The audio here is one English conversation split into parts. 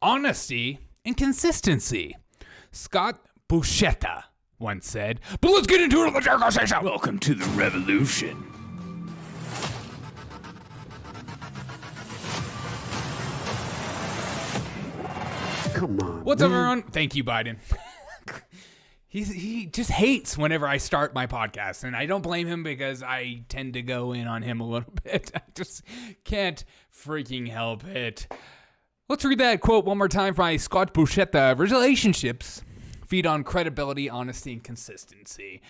honesty and consistency. Scott Buscetta once said, but let's get into it on the Jericho Station. Welcome to the revolution. Come on. What's up, everyone? Thank you, Biden. He just hates whenever I start my podcast, and I don't blame him because I tend to go in on him a little bit. I just can't freaking help it. Let's read that quote one more time from Scott Buscetta. Relationships feed on credibility, honesty, and consistency.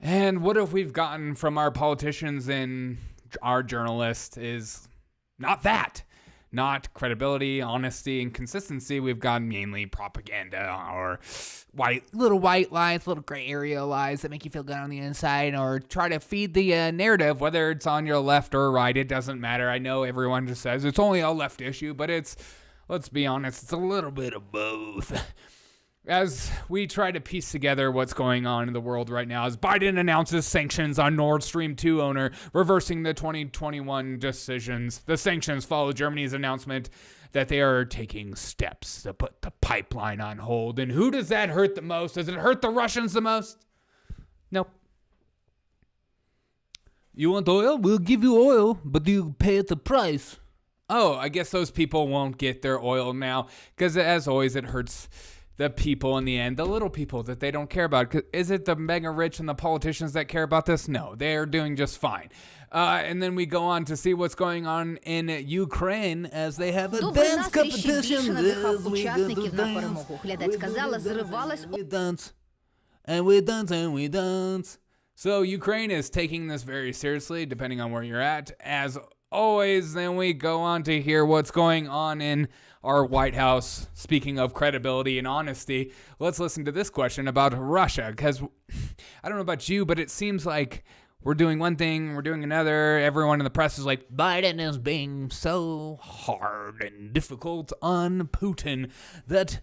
And what have we gotten from our politicians and our journalists is not that. Not credibility, honesty, and consistency. We've got mainly propaganda or little white lies, little gray area lies that make you feel good on the inside, or try to feed the narrative, whether it's on your left or right. It doesn't matter. I know everyone just says it's only a left issue, but let's be honest, it's a little bit of both. As we try to piece together what's going on in the world right now, as Biden announces sanctions on Nord Stream 2 owner, reversing the 2021 decisions. The sanctions follow Germany's announcement that they are taking steps to put the pipeline on hold. And who does that hurt the most? Does it hurt the Russians the most? Nope. You want oil? We'll give you oil, but you pay at the price. Oh, I guess those people won't get their oil now, because as always, it hurts the people in the end, the little people that they don't care about. Is it the mega rich and the politicians that care about this? No, they're doing just fine. And then we go on to see what's going on in Ukraine as they have a dance competition. We dance, and we dance, and we dance. So Ukraine is taking this very seriously, depending on where you're at. As always, then we go on to hear what's going on in our White House. Speaking of credibility and honesty, let's listen to this question about Russia, because I don't know about you, but it seems like we're doing one thing, we're doing another. Everyone in the press is like, Biden is being so hard and difficult on Putin that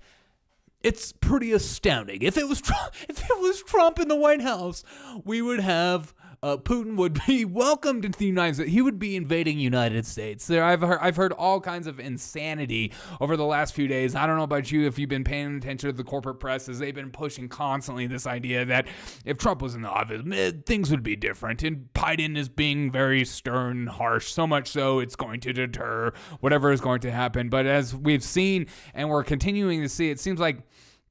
it's pretty astounding. If it was Trump in the White House, we would have Putin would be welcomed into the United States. He would be invading United States. I've heard all kinds of insanity over the last few days. I don't know about you if you've been paying attention to the corporate press, as they've been pushing constantly this idea that if Trump was in the office, things would be different. And Biden is being very stern, harsh, so much so it's going to deter whatever is going to happen. But as we've seen and we're continuing to see, it seems like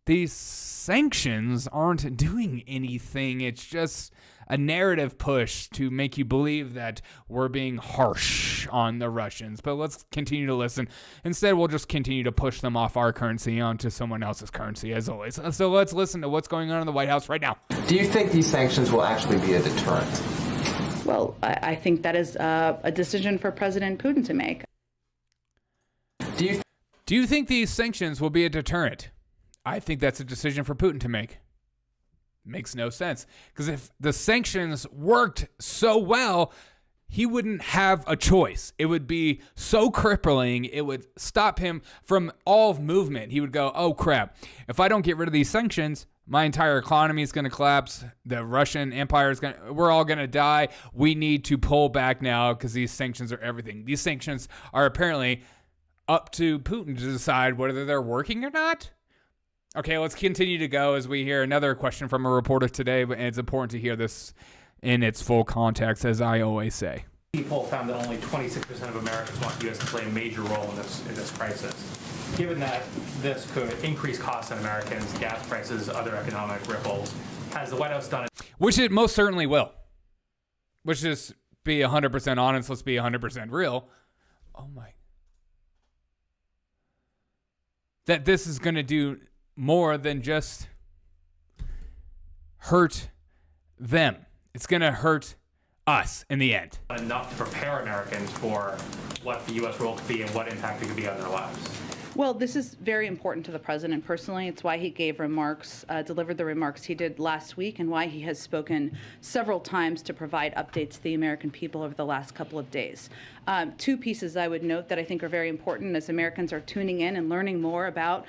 these sanctions aren't doing anything. It's just a narrative push to make you believe that we're being harsh on the Russians. But let's continue to listen. Instead, we'll just continue to push them off our currency onto someone else's currency, as always. So let's listen to what's going on in the White House right now. Do you think these sanctions will actually be a deterrent? Well, I think that is a decision for President Putin to make. Do you think these sanctions will be a deterrent? I think that's a decision for Putin to make. Makes no sense. Because if the sanctions worked so well, he wouldn't have a choice. It would be so crippling, it would stop him from all movement. He would go, oh crap, if I don't get rid of these sanctions, my entire economy is going to collapse. The Russian Empire is we're all going to die. We need to pull back now because these sanctions are everything. These sanctions are apparently up to Putin to decide whether they're working or not. Okay, let's continue to go as we hear another question from a reporter today, but it's important to hear this in its full context, as I always say. The poll found that only 26% of Americans want the U.S. to play a major role in this crisis. Given that this could increase costs on Americans, gas prices, other economic ripples, has the White House done it? Which it most certainly will. Which is, be 100% honest, let's be 100% real. Oh my. That this is going to do more than just hurt them. It's going to hurt us in the end. Enough to prepare Americans for what the U.S. role could be and what impact it could be on their lives. Well, this is very important to the president personally. It's why he gave remarks, delivered the remarks he did last week, and why he has spoken several times to provide updates to the American people over the last couple of days. Two pieces I would note that I think are very important as Americans are tuning in and learning more about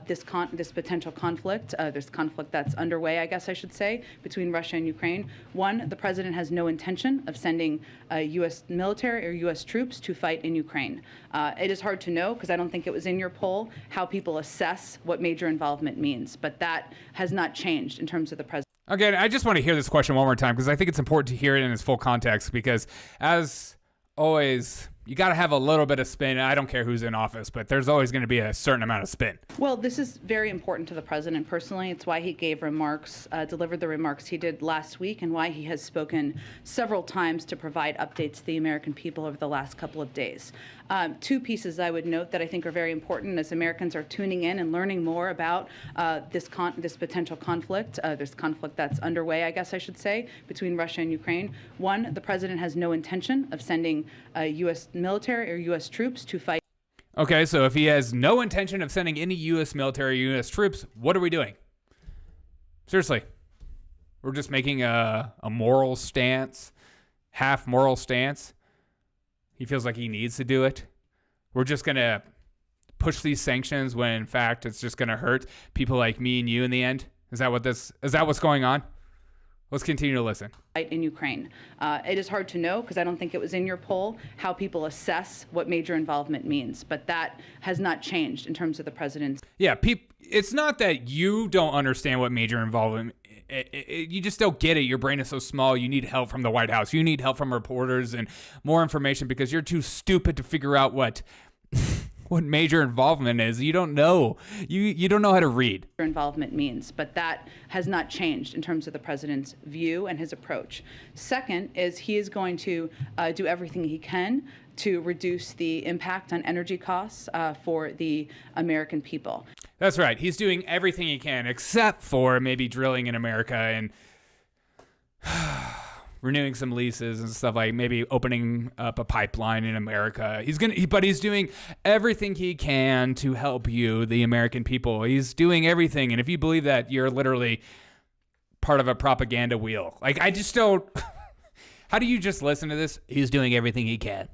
this potential conflict, this conflict that's underway, I guess I should say, between Russia and Ukraine. One, the president has no intention of sending U.S. military or U.S. troops to fight in Ukraine. It is hard to know, because I don't think it was in your poll, how people assess what major involvement means, but that has not changed in terms of the president. Again, I just want to hear this question one more time because I think it's important to hear it in its full context because as always, you got to have a little bit of spin. I don't care who's in office, but there's always going to be a certain amount of spin. Well, this is very important to the president personally. It's why he gave remarks, delivered the remarks he did last week, and why he has spoken several times to provide updates to the American people over the last couple of days. Two pieces I would note that I think are very important as Americans are tuning in and learning more about this potential conflict, this conflict that's underway, I guess I should say, between Russia and Ukraine. One, the president has no intention of sending U.S. military or U.S. troops to fight. Okay, so if he has no intention of sending any U.S. military or U.S. troops, what are we doing? Seriously. We're just making a moral stance, half moral stance. He feels like he needs to do it. We're just going to push these sanctions when, in fact, it's just going to hurt people like me and you in the end. Is that what's going on? Let's continue to listen. In Ukraine. It is hard to know, because I don't think it was in your poll, how people assess what major involvement means, but that has not changed in terms of the president's. Yeah, it's not that you don't understand what major involvement you just don't get it. Your brain is so small. You need help from the White House. You need help from reporters and more information because you're too stupid to figure out what major involvement is. You don't know. You don't know how to read. Involvement means, but that has not changed in terms of the president's view and his approach. Second is he is going to do everything he can to reduce the impact on energy costs for the American people. That's right. He's doing everything he can, except for maybe drilling in America and renewing some leases and stuff, like maybe opening up a pipeline in America. But he's doing everything he can to help you, the American people. He's doing everything. And if you believe that, you're literally part of a propaganda wheel. Like, I just don't. How do you just listen to this? He's doing everything he can.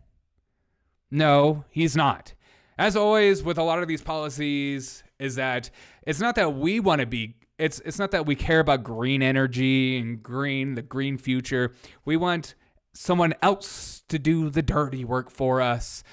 No, he's not. As always, with a lot of these policies, is that it's not that we want to be. It's not that we care about green energy and the green future. We want someone else to do the dirty work for us.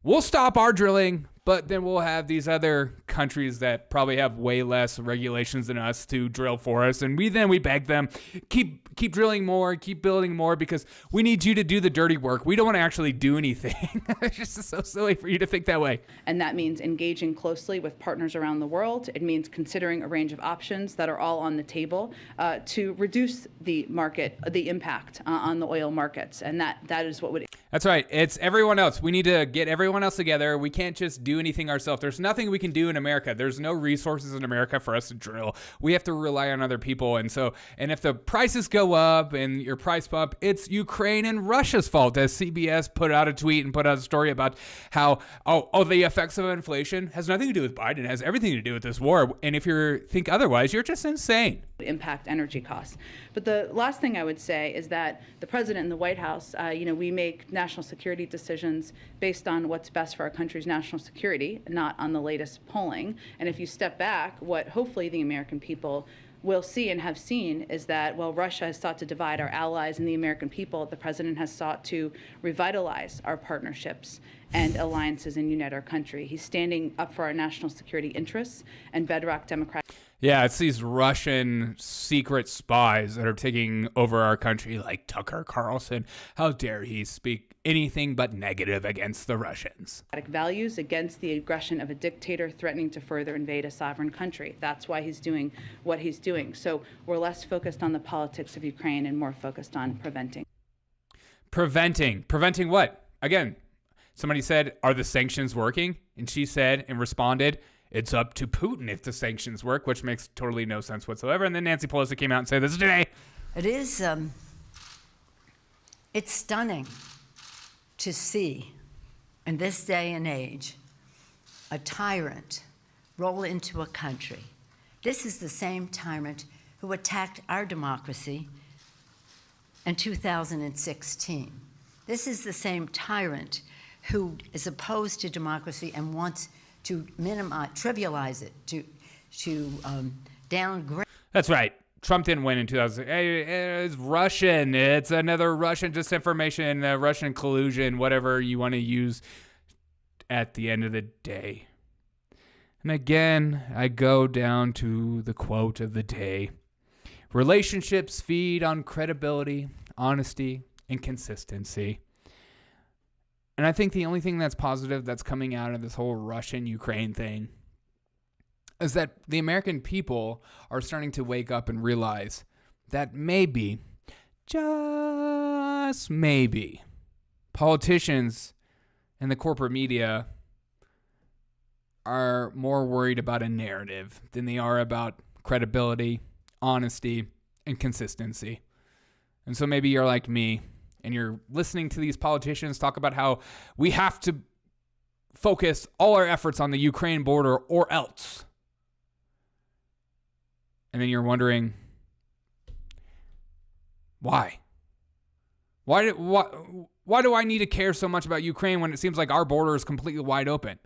We'll stop our drilling, but then we'll have these other countries that probably have way less regulations than us to drill for us. And we beg them, keep drilling more, keep building more, because we need you to do the dirty work. We don't want to actually do anything. It's just so silly for you to think that way. And that means engaging closely with partners around the world. It means considering a range of options that are all on the table to reduce the impact on the oil markets. And that is what would. That's right. It's everyone else. We need to get everyone else together. We can't just do anything ourselves. There's nothing we can do in America. There's no resources in America for us to drill. We have to rely on other people. And if the prices go up and your price bump, it's Ukraine and Russia's fault. As CBS put out a tweet and put out a story about how, the effects of inflation has nothing to do with Biden. It has everything to do with this war. And if you think otherwise, you're just insane. Impact energy costs. But the last thing I would say is that the president and the White House, we make national security decisions based on what's best for our country's national security, not on the latest polling. And if you step back, what hopefully the American people will see and have seen is that while Russia has sought to divide our allies and the American people, the president has sought to revitalize our partnerships and alliances and unite our country. He's standing up for our national security interests and bedrock democratic. Yeah, it's these Russian secret spies that are taking over our country, like Tucker Carlson. How dare he speak anything but negative against the Russians? Values against the aggression of a dictator threatening to further invade a sovereign country. That's why he's doing what he's doing. So we're less focused on the politics of Ukraine and more focused on preventing. Preventing what? Again, somebody said, are the sanctions working? And she said and responded, it's up to Putin if the sanctions work, which makes totally no sense whatsoever. And then Nancy Pelosi came out and said this today. It is, it's stunning to see in this day and age a tyrant roll into a country. This is the same tyrant who attacked our democracy in 2016. This is the same tyrant who is opposed to democracy and wants to minimize, trivialize it, to downgrade. That's right. Trump didn't win in 2000. It's Russian. It's another Russian disinformation, Russian collusion, whatever you want to use at the end of the day. And again, I go down to the quote of the day. Relationships feed on credibility, honesty, and consistency. And I think the only thing that's positive that's coming out of this whole Russian-Ukraine thing is that the American people are starting to wake up and realize that maybe, just maybe, politicians and the corporate media are more worried about a narrative than they are about credibility, honesty, and consistency. And so maybe you're like me and you're listening to these politicians talk about how we have to focus all our efforts on the Ukraine border or else. And then you're wondering, why? Why do I need to care so much about Ukraine when it seems like our border is completely wide open?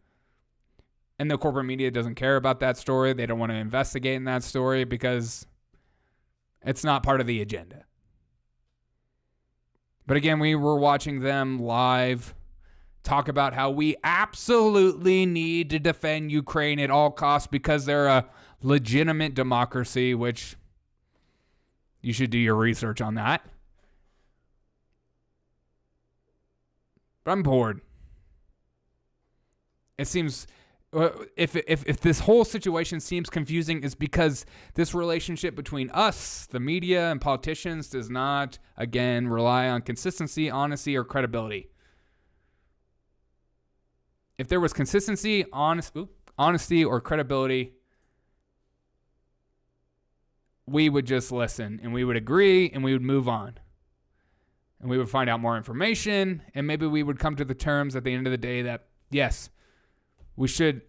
And the corporate media doesn't care about that story. They don't want to investigate in that story because it's not part of the agenda. But again, we were watching them live talk about how we absolutely need to defend Ukraine at all costs because they're a legitimate democracy, which you should do your research on that. But I'm bored. It seems if this whole situation seems confusing, it's because this relationship between us, the media, and politicians does not, again, rely on consistency, honesty, or credibility. If there was consistency, honesty, or credibility, we would just listen, and we would agree, and we would move on. And we would find out more information, and maybe we would come to the terms at the end of the day that, yes, we should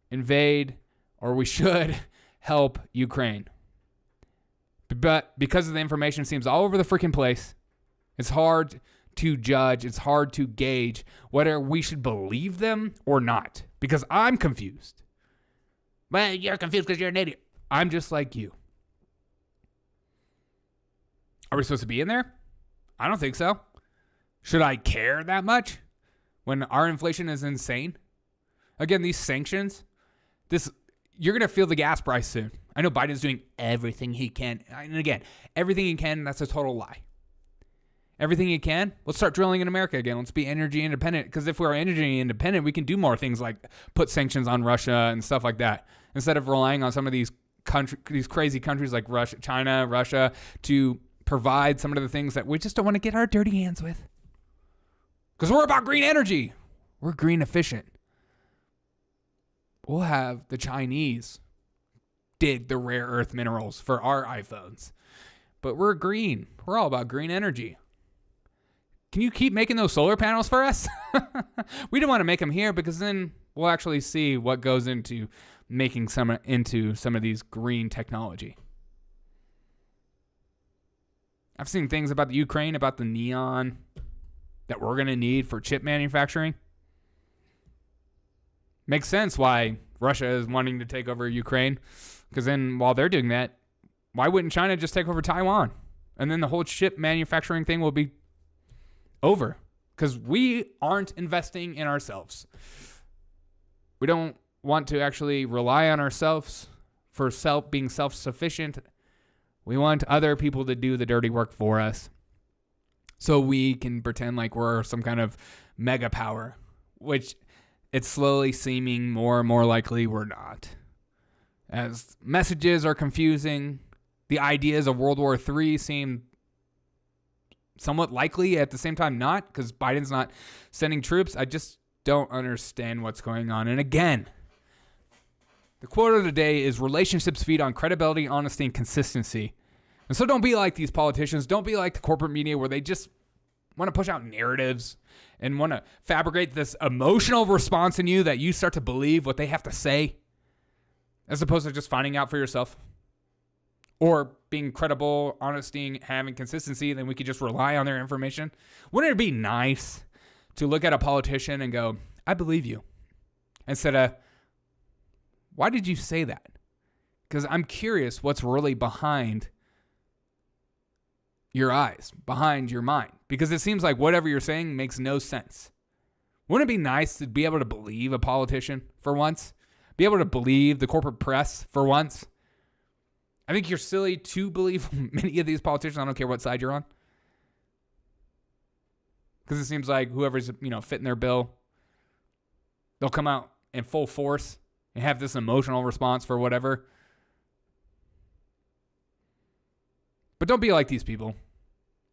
invade or we should help Ukraine. But because of the information seems all over the freaking place, it's hard to judge, it's hard to gauge whether we should believe them or not. Because I'm confused. Well, you're confused because you're an idiot. I'm just like you. Are we supposed to be in there? I don't think so. Should I care that much when our inflation is insane? Again, these sanctions, you're going to feel the gas price soon. I know Biden's doing everything he can. And again, everything he can, that's a total lie. Everything he can, let's start drilling in America again. Let's be energy independent. Because if we're energy independent, we can do more things like put sanctions on Russia and stuff like that. Instead of relying on some of these crazy countries like Russia, China, Russia, to provide some of the things that we just don't want to get our dirty hands with. Because we're about green energy. We're green efficient. We'll have the Chinese dig the rare earth minerals for our iPhones. But we're green. We're all about green energy. Can you keep making those solar panels for us? We don't want to make them here because then we'll actually see what goes into making some of these green technology. I've seen things about the Ukraine, about the neon that we're going to need for chip manufacturing. Makes sense why Russia is wanting to take over Ukraine. Because then while they're doing that, why wouldn't China just take over Taiwan? And then the whole chip manufacturing thing will be over. Because we aren't investing in ourselves. We don't want to actually rely on ourselves for being self-sufficient. We want other people to do the dirty work for us. So we can pretend like we're some kind of mega power. Which it's slowly seeming more and more likely we're not. As messages are confusing, the ideas of World War III seem somewhat likely, at the same time not, because Biden's not sending troops. I just don't understand what's going on. And again, the quote of the day is relationships feed on credibility, honesty, and consistency. And so don't be like these politicians. Don't be like the corporate media where they just want to push out narratives and want to fabricate this emotional response in you that you start to believe what they have to say, as opposed to just finding out for yourself. or being credible, honesty, having consistency, then we could just rely on their information. Wouldn't it be nice to look at a politician and go, I believe you, instead of, why did you say that? Because I'm curious what's really behind your eyes, behind your mind, because it seems like whatever you're saying makes no sense. Wouldn't it be nice to be able to believe a politician for once? Be able to believe the corporate press for once? I think you're silly to believe many of these politicians. I don't care what side you're on. Because it seems like whoever's, fitting their bill, they'll come out in full force and have this emotional response for whatever. But don't be like these people.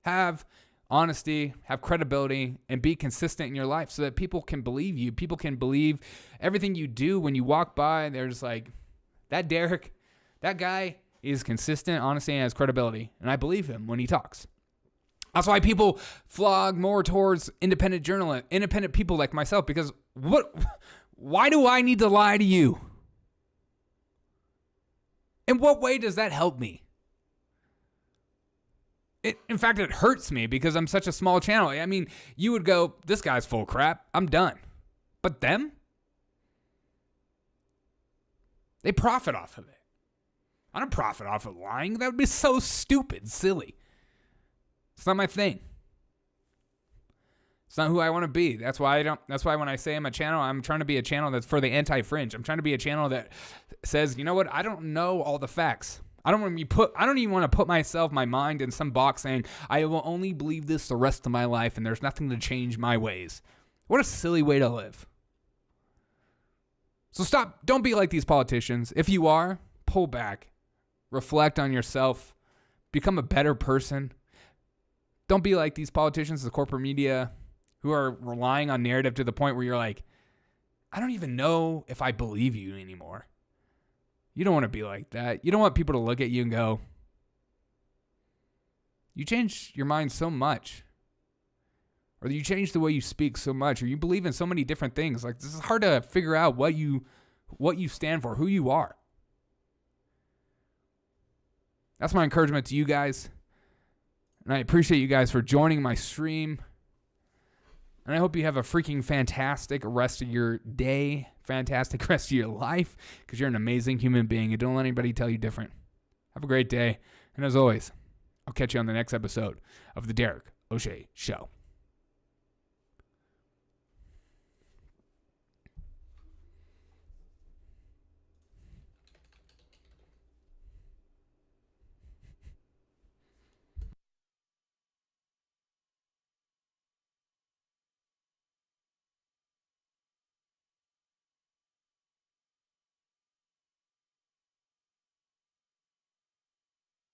Have honesty, have credibility, and be consistent in your life so that people can believe you. People can believe everything you do. When you walk by, they're just like, that Derek, that guy is consistent, honesty, and has credibility. And I believe him when he talks. That's why people flog more towards independent journalists, independent people like myself, because why do I need to lie to you? In what way does that help me? In fact, it hurts me because I'm such a small channel. I mean, you would go, this guy's full of crap. I'm done. But them? They profit off of it. I don't profit off of lying. That would be so stupid, silly. It's not my thing. It's not who I want to be. That's why when I say I'm a channel, I'm trying to be a channel that's for the anti-fringe. I'm trying to be a channel that says, you know what? I don't know all the facts. I don't even want to put my mind in some box saying I will only believe this the rest of my life and there's nothing to change my ways. What a silly way to live. So don't be like these politicians. If you are, pull back. Reflect on yourself. Become a better person. Don't be like these politicians, the corporate media, who are relying on narrative to the point where you're like, I don't even know if I believe you anymore. You don't want to be like that. You don't want people to look at you and go, you changed your mind so much. Or you changed the way you speak so much. Or you believe in so many different things. Like, this is hard to figure out what you stand for, who you are. That's my encouragement to you guys. And I appreciate you guys for joining my stream. And I hope you have a freaking fantastic rest of your day, fantastic rest of your life, because you're an amazing human being, and don't let anybody tell you different. Have a great day. And as always, I'll catch you on the next episode of The Derek O'Shea Show.